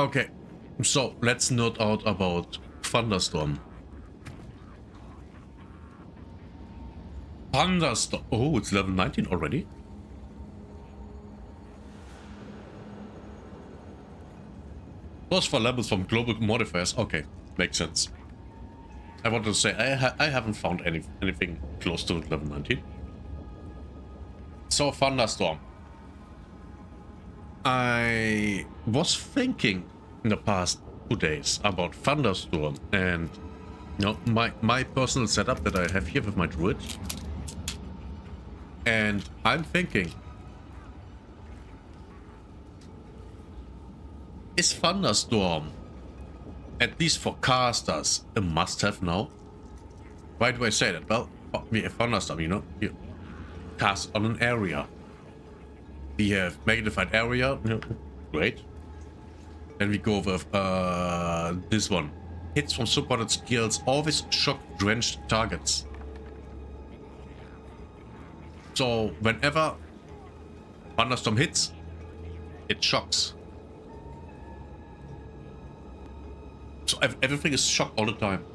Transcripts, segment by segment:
Okay, so let's note out about Thunderstorm. Thunderstorm. Oh, it's level 19 already. Those for levels from global modifiers. Okay, makes sense. I wanted to say I haven't found anything close to level 19. So Thunderstorm. I was thinking in the past 2 days about Thunderstorm and my personal setup that I have here with my druid. And I'm thinking, is Thunderstorm, at least for casters, a must-have now? Why do I say that? Well, we have Thunderstorm, you cast on an area. We have magnified area, great. Then we go with this one. Hits from supported skills always shock drenched targets. So whenever Thunderstorm hits, it shocks. So everything is shocked all the time.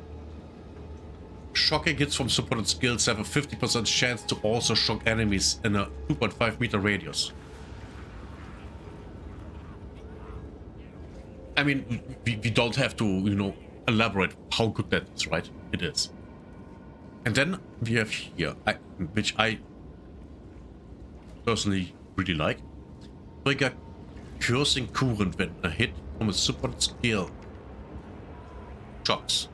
Shocking hits from supported skills have a 50% chance to also shock enemies in a 2.5 meter radius. I mean, we don't have to, elaborate how good that is, right? It is. And then we have here, which I personally really like. Trigger cursing current when a hit from a supported skill shocks.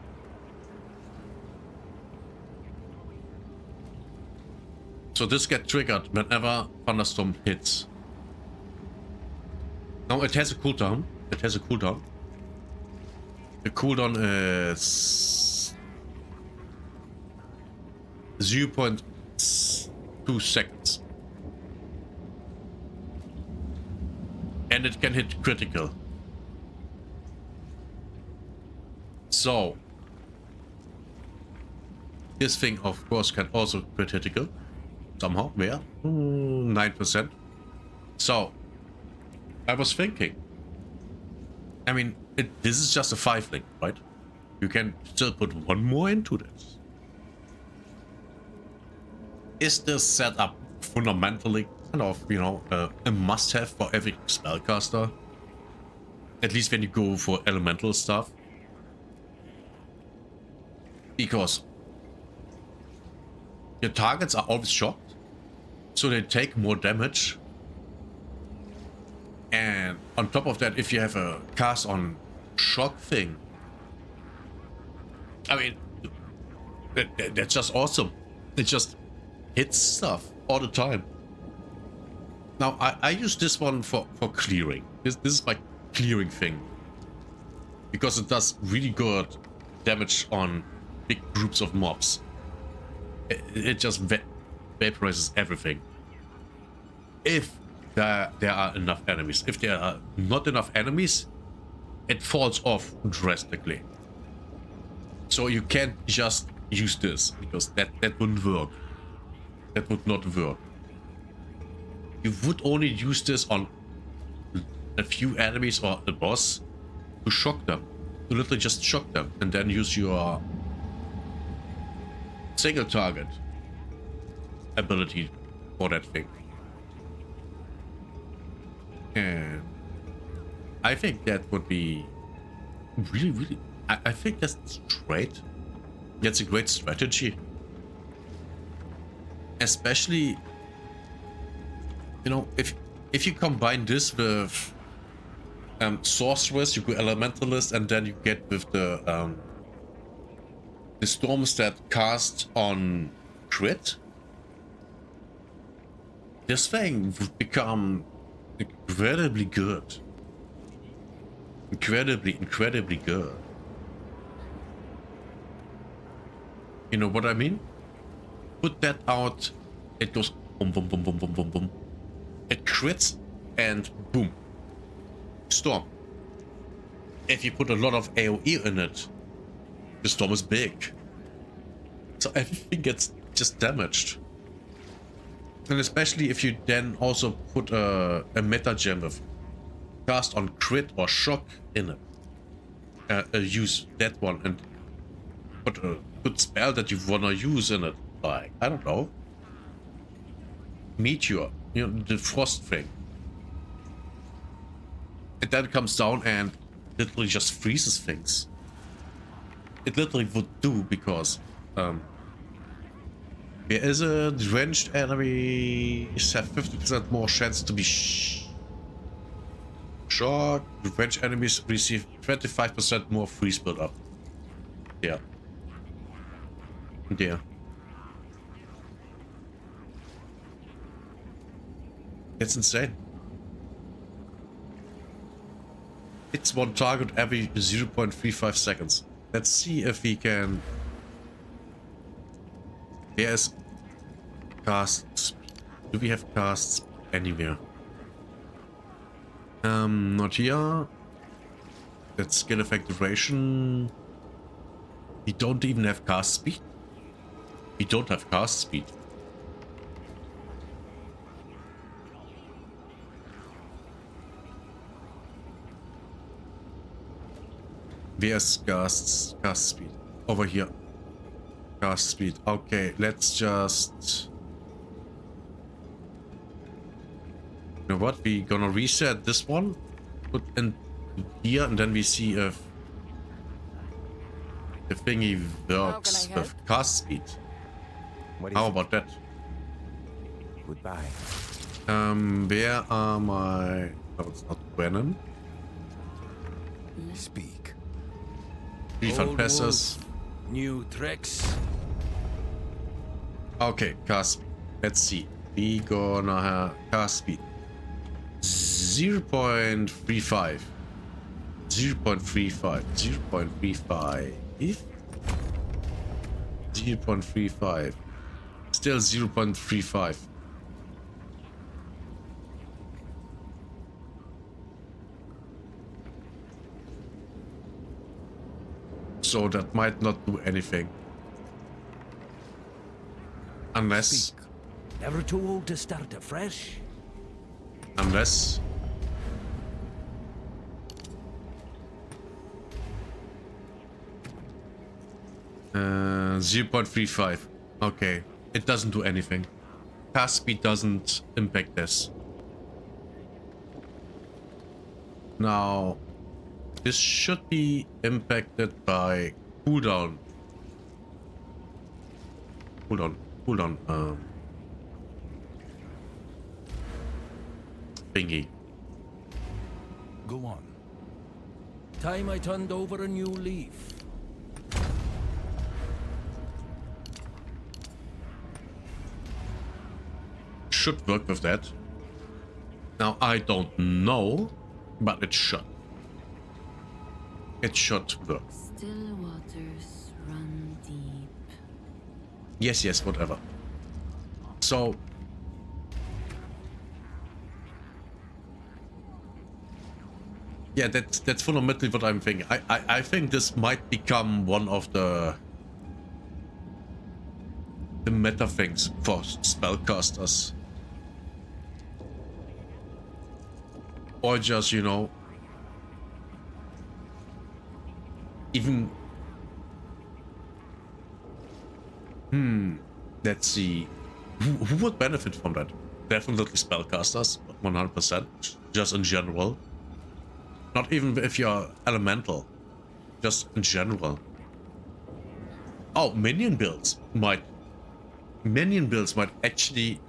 So this gets triggered whenever Thunderstorm hits. Now it has a cooldown. The cooldown is 0.2 seconds. And it can hit critical. So this thing of course can also crit critical. Somehow, where? 9%. So I was thinking, I mean, this is just a 5-link, right? You can still put one more into this. Is this setup fundamentally kind of, a must-have for every spellcaster? At least when you go for elemental stuff. Because your targets are always shocked, so they take more damage. And on top of that, if you have a cast on shock thing, I mean, that's just awesome. It just hits stuff all the time. Now, I use this one for clearing. This is my clearing thing. Because it does really good damage on big groups of mobs. It just vaporizes everything. If there are enough enemies. If there are not enough enemies, it falls off drastically. So you can't just use this, because that wouldn't work. That would not work. You would only use this on a few enemies or a boss to shock them. To literally just shock them, and then use your single target ability for that thing. And I think that would be really, I think that's great. That's a great strategy. Especially, if you combine this with sorceress, you go elementalist, and then you get with the storms that cast on crit. This thing would become incredibly good. Incredibly good. You know what I mean? Put that out, it goes boom, boom, boom, boom, boom, boom, boom. It crits and boom. Storm. If you put a lot of AoE in it, the storm is big. So everything gets just damaged. And especially if you then also put a meta gem with cast on crit or shock in it. Use that one and put a good spell that you wanna use in it. Like, I don't know. Meteor, you know, the frost thing. And then it comes down and literally just freezes things. It literally would do because there is a drenched enemy have 50% more chance to be shocked. Drenched enemies receive 25% more freeze build-up. Yeah. Yeah. It's insane. It's one target every 0.35 seconds. Let's see if we can... There's casts. Do we have casts anywhere? Not here. That's skill effect duration. We don't even have cast speed. We don't have cast speed. Where's cast speed? Over here. Cast speed. Okay, let's just... You know what? We're gonna reset this one. Put in here and then we see if the thingy works with cast speed. How about that? Goodbye. Where are my... No, it's not Brennan. Speak. Refund passes. New tricks. Okay, cast speed. Let's see. We gonna have cast speed 0.35. 0.35. 0.35. 0.35. Still 0.35. So that might not do anything. Unless... Speak. Never too old to start afresh. Unless... 0.35. Okay. It doesn't do anything. Cast speed doesn't impact this. Now... This should be impacted by cooldown. Cooldown, thingy. Go on. Time I turned over a new leaf. Should work with that. Now, I don't know, but it should. It should work. Still waters run deep. Yes, whatever. So... Yeah, that's fundamentally what I'm thinking. I think this might become one of the meta things for spellcasters. Or just, you know... Even... Let's see. Who would benefit from that? Definitely spellcasters, 100%. Just in general. Not even if you're elemental. Just in general. Oh, minion builds might actually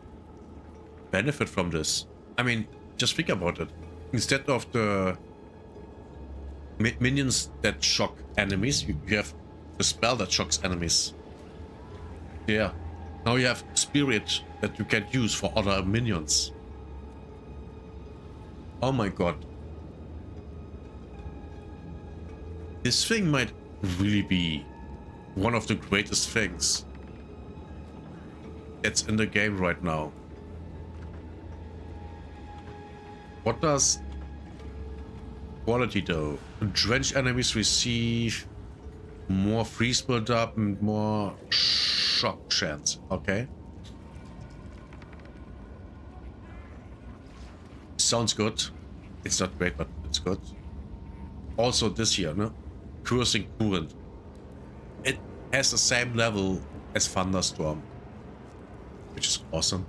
benefit from this. I mean, just think about it. Instead of the minions that shock enemies, you have the spell that shocks enemies. Yeah. Now you have spirit that you can use for other minions. Oh my god. This thing might really be one of the greatest things that's in the game right now. What does quality do? Drenched enemies receive more freeze build up and more shock chance. Okay. Sounds good. It's not great, but it's good. Also this here, no? Cursing Current. It has the same level as Thunderstorm, which is awesome.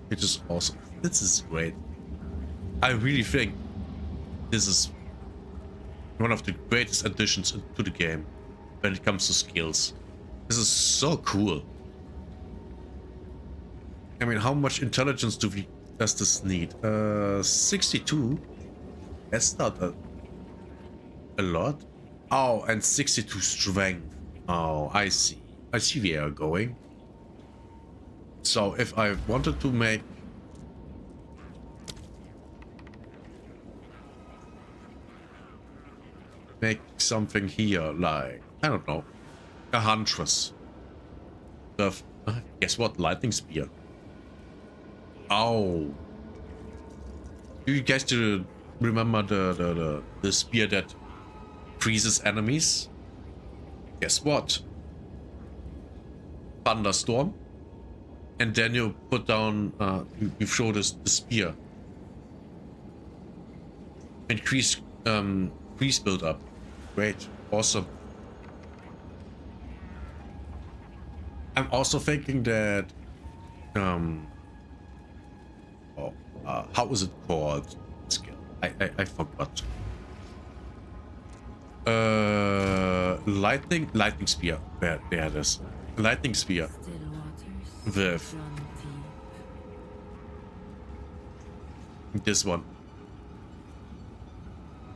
Which is awesome. This is great. I really think this is one of the greatest additions to the game when it comes to skills. This is so cool. I mean, how much intelligence does this need? 62? That's not a lot. Oh, and 62 strength. Oh, I see. I see where you're going. So if I wanted to make something here, like, I don't know, a huntress. Guess what? Lightning spear. Oh. Do you guys remember the spear that freezes enemies? Guess what? Thunderstorm. And then you put down, you show the spear. Increase freeze build up. Great. Awesome. I'm also thinking that, how is it called? Skill. I forgot. Lightning spear. There it is. Lightning spear. Still waters With run deep. this one.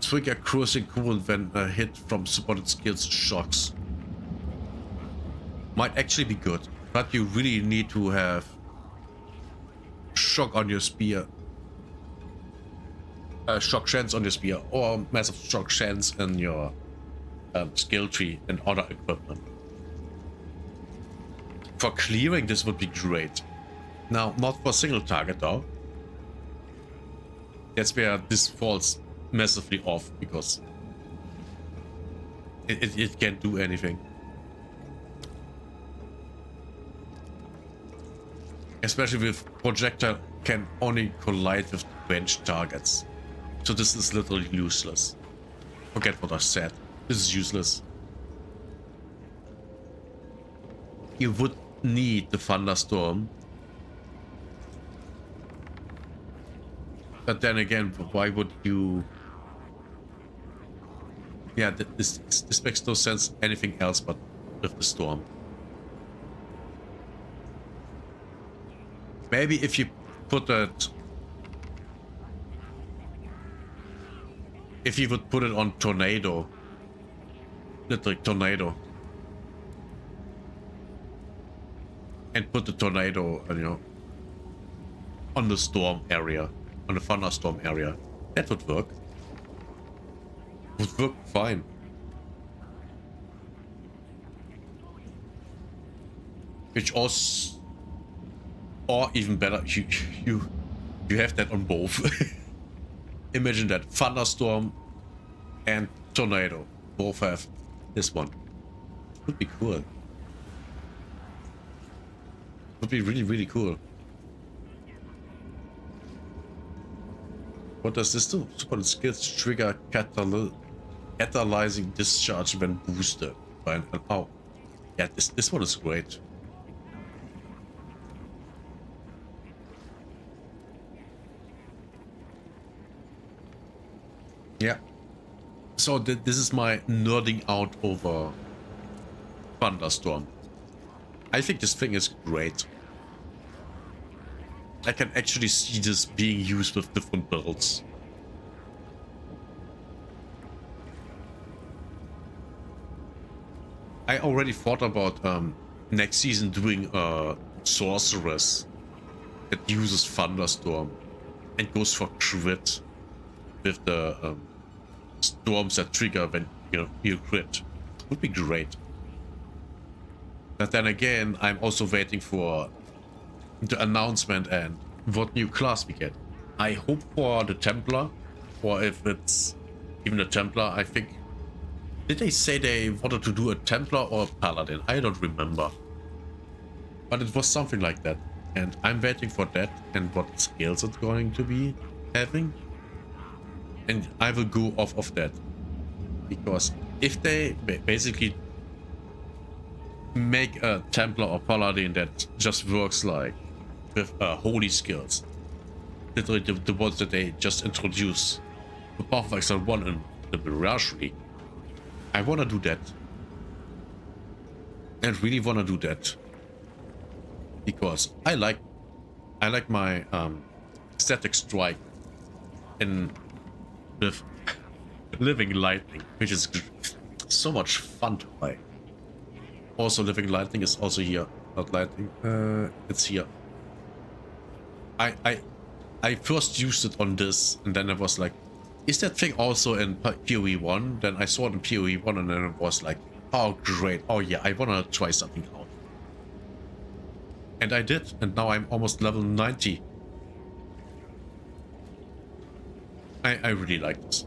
Trigger cruising cool when a hit from supported skills shocks. Might actually be good, but you really need to have shock on your spear. Shock chance on your spear, or massive shock chance in your skill tree and other equipment. For clearing, this would be great. Now, not for single target though. That's where this falls massively off, because it can't do anything. Especially with projectile can only collide with ranged targets. So this is literally useless. Forget what I said. This is useless. You would need the Thunderstorm. But then again, why would you... Yeah, this makes no sense anything else but with the storm. Maybe if you put that... If you would put it on tornado. Literally tornado. And put the tornado, you know, on the storm area. On the thunderstorm area. That would work. Would work fine. Which also... Or even better, you have that on both. Imagine that. Thunderstorm and tornado. Both have this one. Would be cool. Would be really, really cool. What does this do? Supported skills trigger catalyzing discharge when boosted by an... Oh. Yeah, this one is great. Yeah. So this is my nerding out over Thunderstorm. I think this thing is great. I can actually see this being used with different builds. I already thought about next season doing a sorceress that uses Thunderstorm and goes for crit with the storms that trigger when you crit. Would be great. But then again, I'm also waiting for the announcement and what new class we get. I hope for the Templar, or if it's even a Templar, I think... Did they say they wanted to do a Templar or a Paladin? I don't remember. But it was something like that. And I'm waiting for that and what skills it's going to be. having, and I will go off of that. Because if they basically make a Templar or Paladin that just works like with holy skills, literally the ones that they just introduce, the Pathfinder 1 and the Mirage, I wanna do that. I really wanna do that. Because I like my static strike in with living lightning, which is so much fun to play. Also, living lightning is also here, not lightning. It's here. I first used it on this, and then I was like, is that thing also in PoE 1? Then I saw it in PoE 1, and then it was like, oh great, oh yeah, I wanna try something out. And I did, and now I'm almost level 90. I really like this.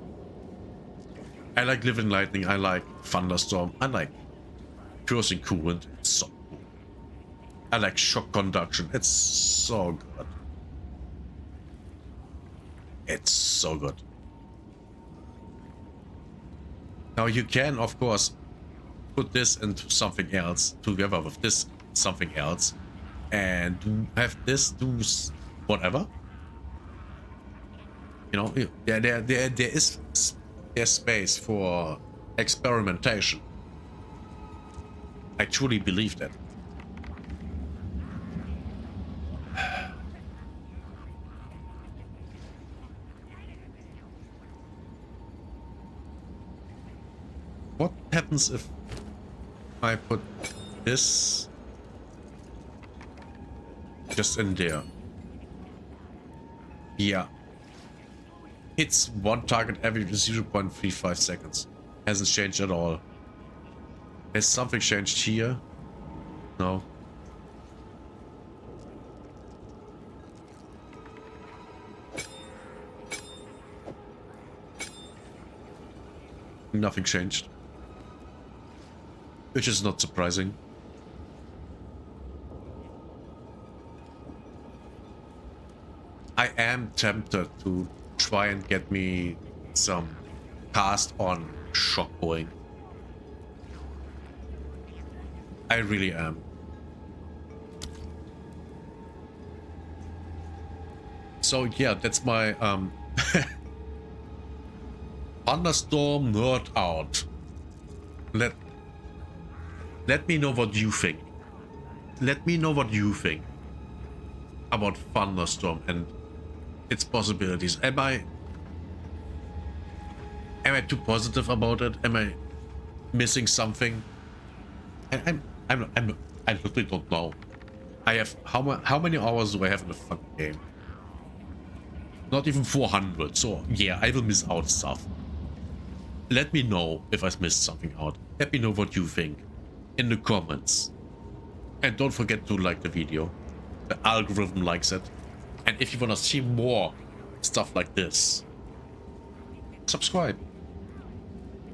I like Living Lightning, I like Thunderstorm, I like Cursing Coolant, it's so cool. I like Shock Conduction, it's so good. It's so good. Now you can, of course, put this into something else together with this something else, and have this do whatever. You know, there's space for experimentation. I truly believe that. What happens if I put this just in there? Yeah. Hits one target every 0.35 seconds. Hasn't changed at all. Has something changed here? No. Nothing changed. Which is not surprising. I am tempted to try and get me some cast on shock going. I really am. So yeah, that's my Thunderstorm nerd out. Let me know what you think. Let me know what you think about Thunderstorm and its possibilities. Am I too positive about it? Am I missing something? I literally don't know. I have how many hours do I have in the fucking game? Not even 400. So yeah, I will miss out stuff. Let me know if I missed something out. Let me know what you think in the comments. And don't forget to like the video. The algorithm likes it. And if you want to see more stuff like this, subscribe.